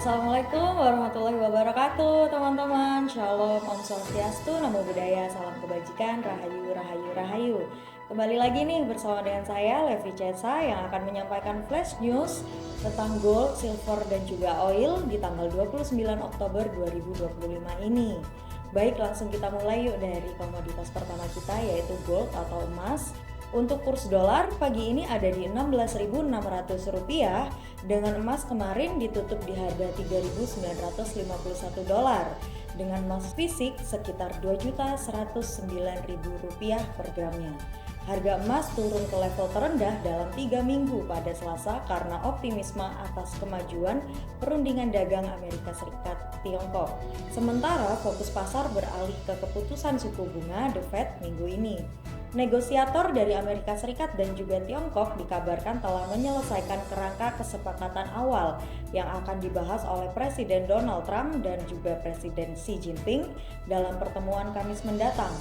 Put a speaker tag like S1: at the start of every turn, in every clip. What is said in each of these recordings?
S1: Assalamualaikum warahmatullahi wabarakatuh teman-teman. Shalom, Om Swastiastu, Namo Buddhaya, salam kebajikan, Rahayu, Rahayu, Rahayu. Kembali lagi nih bersama dengan saya Levi Cesa yang akan menyampaikan flash news tentang gold, silver, dan juga oil di tanggal 29 Oktober 2025 ini. Baik, langsung kita mulai yuk dari komoditas pertama kita yaitu gold atau emas. Untuk kurs dolar pagi ini ada di Rp6.600 dengan emas kemarin ditutup di harga Rp3.951 dengan emas fisik sekitar Rp2.109.000 per gramnya. Harga emas turun ke level terendah dalam 3 minggu pada Selasa karena optimisme atas kemajuan perundingan dagang Amerika Serikat Tiongkok. Sementara fokus pasar beralih ke keputusan suku bunga The Fed minggu ini. Negosiator dari Amerika Serikat dan juga Tiongkok dikabarkan telah menyelesaikan kerangka kesepakatan awal yang akan dibahas oleh Presiden Donald Trump dan juga Presiden Xi Jinping dalam pertemuan Kamis mendatang.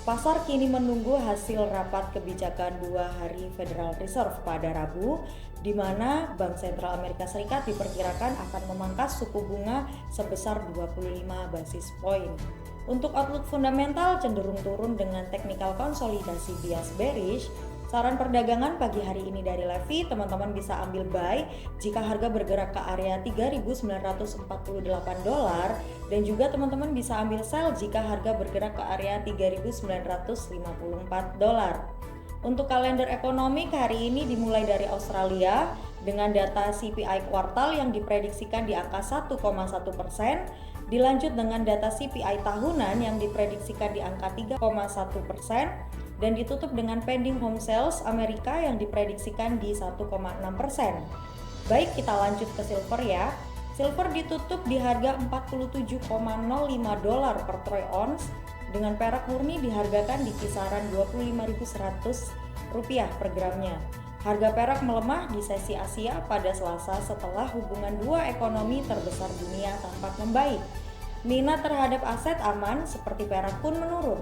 S1: Pasar kini menunggu hasil rapat kebijakan 2 hari Federal Reserve pada Rabu, di mana Bank Sentral Amerika Serikat diperkirakan akan memangkas suku bunga sebesar 25 basis poin. Untuk outlook fundamental cenderung turun dengan teknikal konsolidasi bias bearish. Saran perdagangan pagi hari ini dari Levi, teman-teman bisa ambil buy jika harga bergerak ke area $3.948 dan juga teman-teman bisa ambil sell jika harga bergerak ke area $3.954. Untuk kalender ekonomi hari ini dimulai dari Australia dengan data CPI kuartal yang diprediksikan di angka 1,1%, dilanjut dengan data CPI tahunan yang diprediksikan di angka 3,1%, dan ditutup dengan pending home sales Amerika yang diprediksikan di 1,6%. Baik, kita lanjut ke silver ya. Silver ditutup di harga $47,05 per troy ounce dengan perak murni dihargakan di kisaran Rp25.100 per gramnya. Harga perak melemah di sesi Asia pada Selasa setelah hubungan dua ekonomi terbesar dunia tampak membaik. Minat terhadap aset aman seperti perak pun menurun.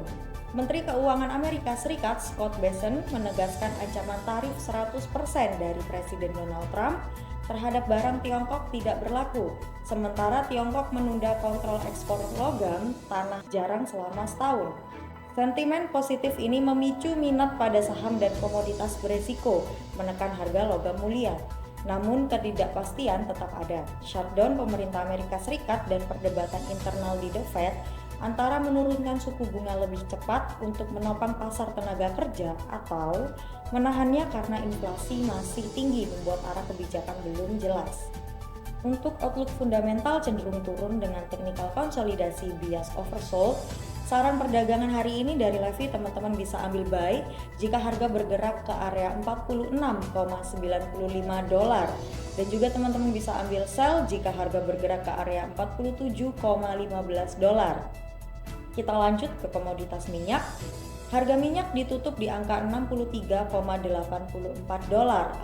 S1: Menteri Keuangan Amerika Serikat Scott Bessent menegaskan ancaman tarif 100% dari Presiden Donald Trump terhadap barang Tiongkok tidak berlaku, sementara Tiongkok menunda kontrol ekspor logam tanah jarang selama setahun. Sentimen positif ini memicu minat pada saham dan komoditas beresiko, menekan harga logam mulia. Namun ketidakpastian tetap ada. Shutdown pemerintah Amerika Serikat dan perdebatan internal di The Fed antara menurunkan suku bunga lebih cepat untuk menopang pasar tenaga kerja atau menahannya karena inflasi masih tinggi membuat arah kebijakan belum jelas. Untuk outlook fundamental cenderung turun dengan teknikal konsolidasi bias oversold. Saran perdagangan hari ini dari Levi, teman-teman bisa ambil buy jika harga bergerak ke area $46,95 dan juga teman-teman bisa ambil sell jika harga bergerak ke area $47,15. Kita lanjut ke komoditas minyak. Harga minyak ditutup di angka $63,84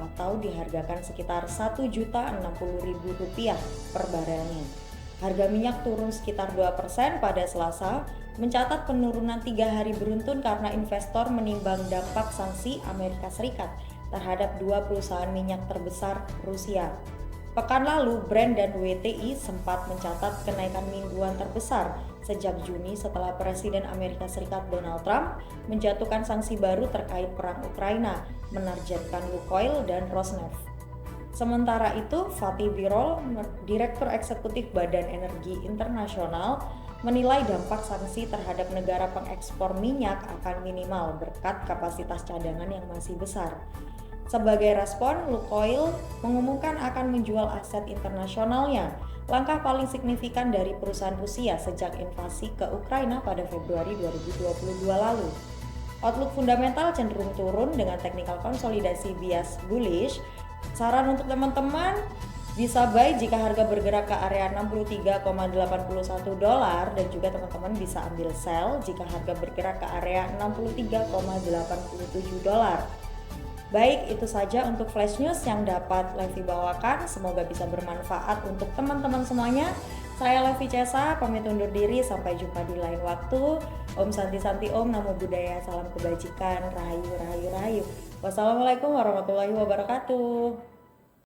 S1: atau dihargakan sekitar Rp1.060.000 per barelnya. Harga minyak turun sekitar 2% pada Selasa, mencatat penurunan 3 hari beruntun karena investor menimbang dampak sanksi Amerika Serikat terhadap 2 perusahaan minyak terbesar Rusia. Pekan lalu, Brent dan WTI sempat mencatat kenaikan mingguan terbesar sejak Juni setelah Presiden Amerika Serikat Donald Trump menjatuhkan sanksi baru terkait perang Ukraina, menargetkan Lukoil dan Rosneft. Sementara itu, Fatih Birol, Direktur Eksekutif Badan Energi Internasional, menilai dampak sanksi terhadap negara pengekspor minyak akan minimal berkat kapasitas cadangan yang masih besar. Sebagai respon, Lukoil mengumumkan akan menjual aset internasionalnya, langkah paling signifikan dari perusahaan Rusia sejak invasi ke Ukraina pada Februari 2022 lalu. Outlook fundamental cenderung turun dengan teknikal konsolidasi bias bullish. Saran untuk teman-teman bisa buy jika harga bergerak ke area $63,81 dan juga teman-teman bisa ambil sell jika harga bergerak ke area $63,87. Baik, itu saja untuk flash news yang dapat Levi bawakan. Semoga bisa bermanfaat untuk teman-teman semuanya. Saya Levi Cesa, pamit undur diri. Sampai jumpa di lain waktu. Om Santi Santi Om, Namo Buddhaya, salam kebajikan, Rahayu Rahayu Rahayu. Wassalamualaikum warahmatullahi wabarakatuh.